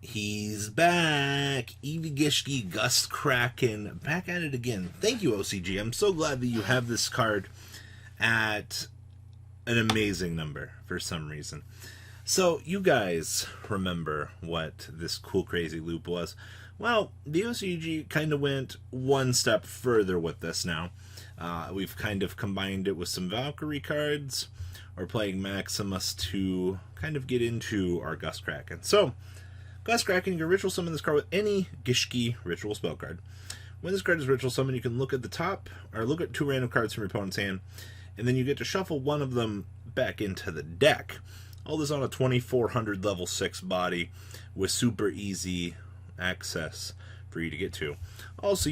He's back! Eevee Gishki, Gust Kraken, back at it again. Thank you, OCG. I'm so glad that you have this card at an amazing number for some reason. So, you guys remember what this cool crazy loop was? Well, the OCG kind of went one step further with this now. We've kind of combined it with some Valkyrie cards. We're playing Maximus to kind of get into our Gust Kraken. So, Gust Kraken, you can ritual summon this card with any Gishki ritual spell card. When this card is ritual summoned, you can look at the top, or look at 2 random cards from your opponent's hand, and then you get to shuffle one of them back into the deck. All this on a 2400 level 6 body with super easy access for you to get to. Also,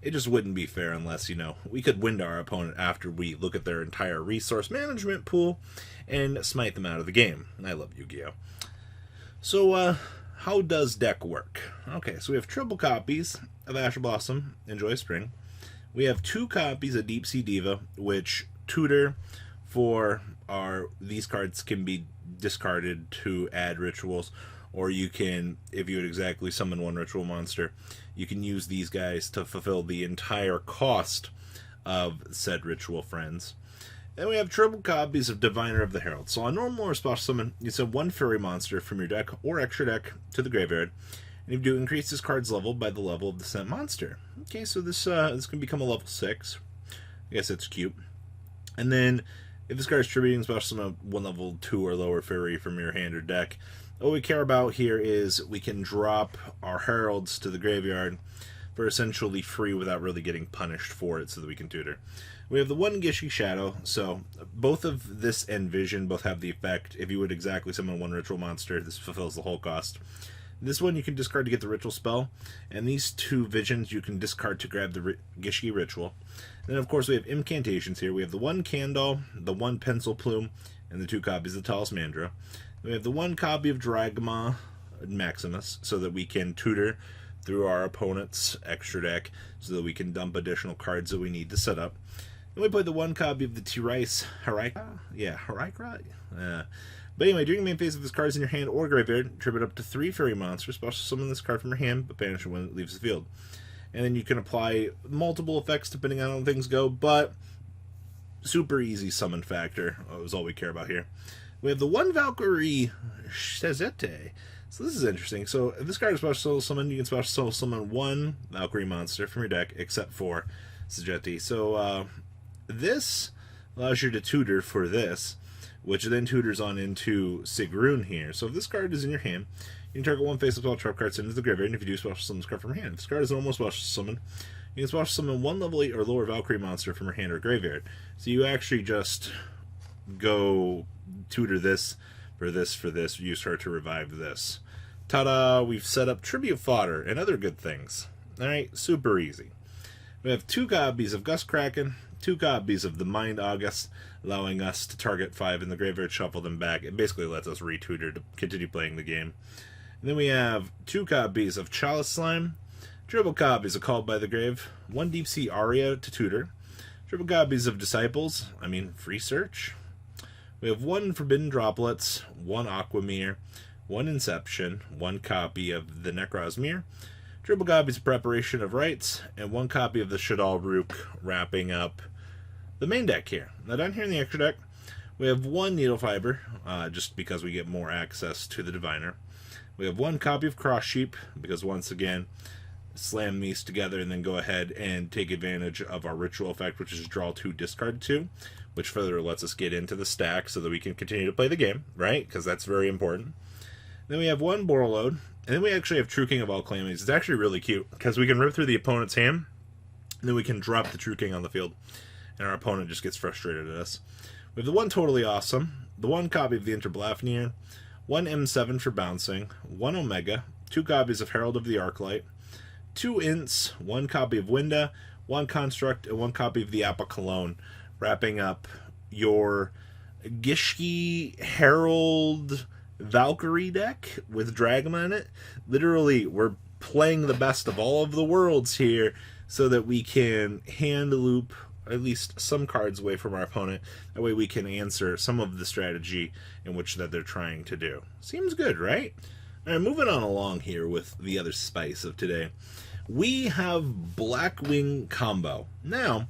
it just wouldn't be fair unless, we could wind our opponent after we look at their entire resource management pool and smite them out of the game. I love Yu-Gi-Oh! So, how does deck work? Okay, so we have triple copies of Asher Blossom and Joy Spring. We have 2 copies of Deep Sea Diva, which tutor for these cards can be discarded to add rituals, or you can, if you would exactly summon 1 ritual monster, you can use these guys to fulfill the entire cost of said ritual friends. Then we have triple copies of Diviner of the Herald. So on normal or special summon, you send 1 fairy monster from your deck or extra deck to the graveyard, and if you do, increase this card's level by the level of the sent monster. Okay, so this can become a level 6. I guess it's cute. And then, if this card is tributing special summon 1 level 2 or lower fairy from your hand or deck, all we care about here is we can drop our heralds to the graveyard for essentially free without really getting punished for it so that we can tutor. We have the 1 Gishki Shadow, so both of this and Vision both have the effect. If you would exactly summon 1 ritual monster, this fulfills the whole cost. This one you can discard to get the ritual spell, and these 2 Visions you can discard to grab the Gishki ritual. Then of course we have incantations here. We have the 1 Candle, the 1 Pencil Plume, and the 2 copies of Talismandra. We have the 1 copy of Dragma Maximus, so that we can tutor through our opponent's extra deck, so that we can dump additional cards that we need to set up. Then we play the 1 copy of the T-Rice Haraika? Yeah, Haraika? But anyway, during the main phase of this card is in your hand or graveyard, tribute up to 3 fairy monsters, special summon this card from your hand, but banish it when it leaves the field. And then you can apply multiple effects depending on how things go, but super easy summon factor is all we care about here. We have the 1 Valkyrie Shazete. So this is interesting. So if this card is special soul summon, you can special soul summon 1 Valkyrie monster from your deck, except for Shazete. So this allows you to tutor for this, which then tutors on into Sigrun here. So if this card is in your hand, you can target 1 face-up spell trap card, send it to the graveyard, and if you do, special summon this card from your hand. If this card is an almost special summon, you can special summon 1 level 8 or lower Valkyrie monster from your hand or graveyard. So you actually just go tutor this, use her to revive this. Ta-da! We've set up tribute fodder and other good things. Alright, super easy. We have 2 copies of Gust Kraken, 2 copies of the Mind August, allowing us to target 5 in the graveyard, shuffle them back. It basically lets us retutor to continue playing the game. And then we have 2 copies of Chalice Slime, triple copies of Called by the Grave, 1 Deep Sea Aria to tutor, triple copies of Disciples, Free Search. We have 1 Forbidden Droplets, 1 Aquamere, 1 Inception, 1 copy of the Necros Mirror, triple copies of Preparation of Rites, and 1 copy of the Shadal Rook, wrapping up the main deck here. Now down here in the extra deck, we have 1 Needle Fiber, just because we get more access to the Diviner. We have 1 copy of Cross Sheep, because once again, slam these together and then go ahead and take advantage of our ritual effect, which is draw 2, discard 2, which further lets us get into the stack so that we can continue to play the game, right? Because that's very important. Then we have 1 Borreload, and then we actually have True King of All Calamities. It's actually really cute, because we can rip through the opponent's hand, and then we can drop the True King on the field, and our opponent just gets frustrated at us. We have the 1 Totally Awesome, the 1 copy of the Interblafnir, 1 M7 for bouncing, 1 Omega, 2 copies of Herald of the Arclight, 2 Ints, 1 copy of Winda, 1 Construct, and 1 copy of the Apple Cologne, wrapping up your Gishki Herald Valkyrie deck with Dragma in it. Literally, we're playing the best of all of the worlds here so that we can hand loop at least some cards away from our opponent. That way we can answer some of the strategy in which that they're trying to do. Seems good, right? All right, moving on along here with the other spice of today. We have Blackwing combo. Now,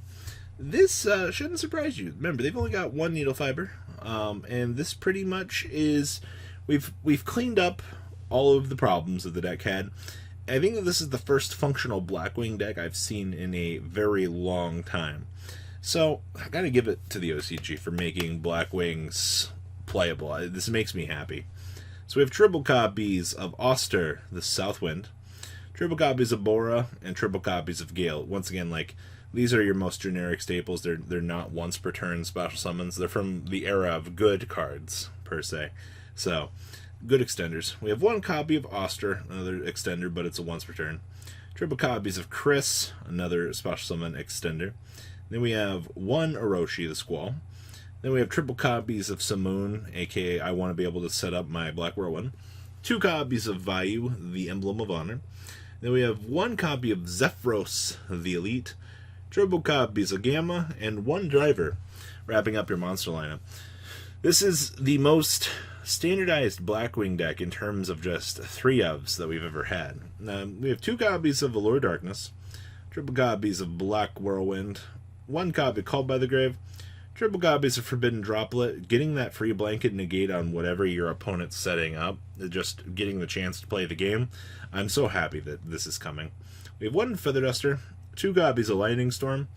this shouldn't surprise you. Remember, they've only got one needle fiber, and this pretty much is we've cleaned up all of the problems that the deck had. I think that this is the first functional Blackwing deck I've seen in a very long time. So I gotta give it to the OCG for making Blackwings playable. This makes me happy. So we have triple copies of Auster, the Southwind, triple copies of Bora, and triple copies of Gale. Once again, like, these are your most generic staples. They're not once per turn special summons. They're from the era of good cards, per se. So, good extenders. We have one copy of Auster, another extender, but it's a once per turn. Triple copies of Chris, another special summon extender. Then we have one Orochi, the Squall. Then we have triple copies of Simoon, aka I want to be able to set up my Black Whirlwind. Two copies of Vayu, the Emblem of Honor. Then we have one copy of Zephyros, the Elite. Triple copies of Gamma, and one Driver, wrapping up your monster lineup. This is the most standardized Blackwing deck in terms of just 3 ofs that we've ever had. We have 2 copies of Allure Darkness, triple copies of Black Whirlwind, 1 copy Called by the Grave, triple copies of Forbidden Droplet, getting that free blanket negate on whatever your opponent's setting up, just getting the chance to play the game. I'm so happy that this is coming. We have 1 Feather Duster, 2 copies of Lightning Storm,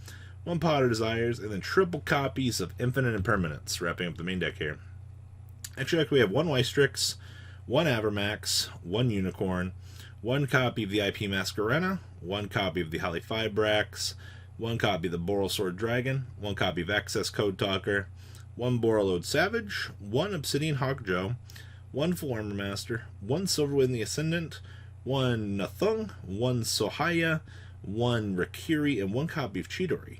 1 Pot of Desires, and then triple copies of Infinite Impermanence, wrapping up the main deck here. Actually, we have 1 Wystrix, 1 Avermax, 1 Unicorn, 1 copy of the IP Masquerena, 1 copy of the Hollyfibrax, 1 copy of the Boral Sword Dragon, 1 copy of Access Code Talker, 1 Borreload Savage, 1 Obsidian Hawk Joe, 1 Full Armor Master, 1 Silverwind the Ascendant, 1 Nathung, 1 Sohaya, 1 Rakiri, and 1 copy of Chidori.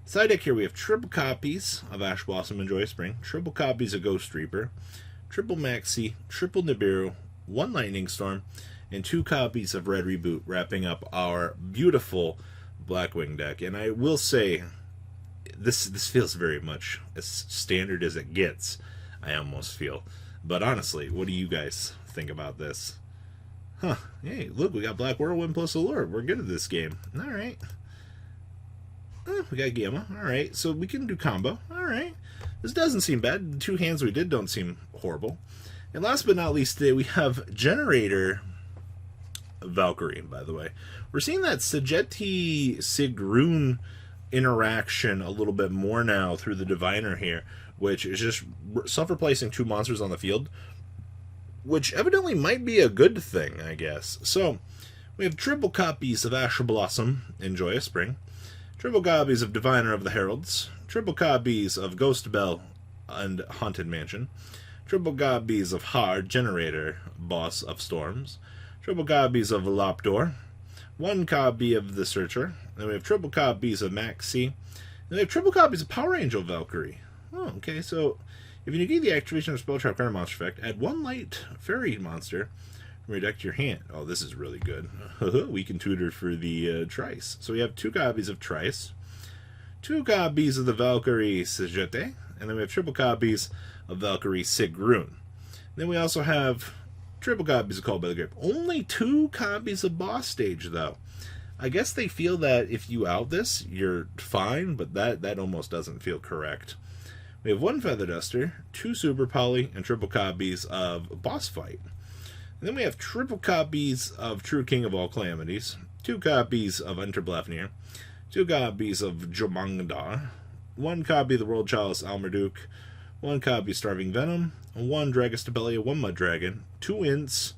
Side deck here we have triple copies of Ash Blossom and Joyous Spring, triple copies of Ghost Reaper, triple Maxi, triple Nibiru, 1 Lightning Storm, and 2 copies of Red Reboot, wrapping up our beautiful Blackwing deck. And I will say, this feels very much as standard as it gets, I almost feel. But honestly, what do you guys think about this? Huh, hey, look, we got Black Whirlwind plus Allure. We're good at this game. Alright. We got Gamma. Alright, so we can do combo. Alright. This doesn't seem bad. The 2 hands we did don't seem horrible. And last but not least today, we have Generaider Valkyrie, by the way. We're seeing that Sageti Sigrun interaction a little bit more now through the Diviner here, which is just self-replacing 2 monsters on the field, which evidently might be a good thing, I guess. So, we have triple copies of Ash Blossom and Joyous Spring, triple copies of Diviner of the Heralds, triple copies of Ghost Bell and Haunted Mansion, triple copies of Har, Generaider, Boss of Storms, triple copies of Lopdor, 1 copy of the Searcher, then we have triple copies of Maxi, and we have triple copies of Power Angel Valkyrie. Oh, okay, so if you negate the activation of Spell Trap Card monster effect, add 1 light fairy monster from your deck to your hand. Oh, this is really good. We can tutor for the Trice. So we have 2 copies of Trice, 2 copies of the Valkyrie Sagete, and then we have triple copies of Valkyrie Sigrun. Then we also have triple copies of Called by the Grave. Only 2 copies of Boss Stage, though. I guess they feel that if you out this, you're fine, but that almost doesn't feel correct. We have 1 Feather Duster, 2 Super Poly, and triple copies of Boss Fight. And then we have triple copies of True King of All Calamities, 2 copies of Enter Blafnir, 2 copies of Jomangda, 1 copy of the World Chalice Almerduk, 1 copy of Starving Venom, 1 Dragostabelia, 1 Mud Dragon, 2 Ints,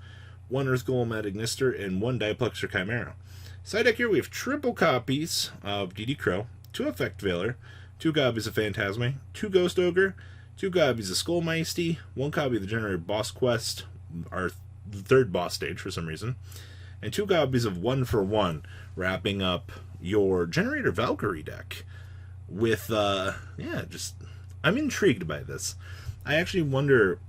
1 Earth Golem Ad Ignister, and 1 Diplexer Chimera. Side deck here we have triple copies of DD Crow, 2 Effect Veiler, 2 copies of Phantasme, 2 Ghost Ogre, 2 copies of Skullmeisty, 1 copy of the Generator Boss Quest, our 3rd boss stage for some reason, and 2 copies of 1 for 1, wrapping up your Generaider Valkyrie deck. With, I'm intrigued by this. I actually wonder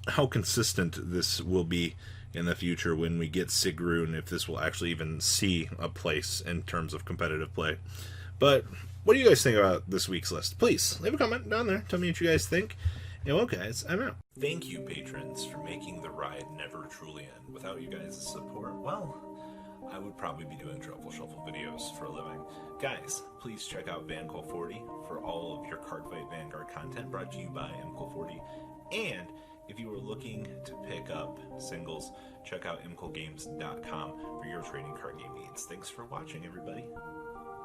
how consistent this will be in the future when we get Sigrun, if this will actually even see a place in terms of competitive play. But what do you guys think about this week's list? Please leave a comment down there. Tell me what you guys think. And well, guys, I'm out. Thank you, patrons, for making the ride never truly end. Without you guys' support, well, I would probably be doing Truffle Shuffle videos for a living. Guys, please check out VanCole40 for all of your Cardfight Vanguard content brought to you by MCole40. And if you are looking to pick up singles, check out mcolegames.com for your trading card game needs. Thanks for watching, everybody.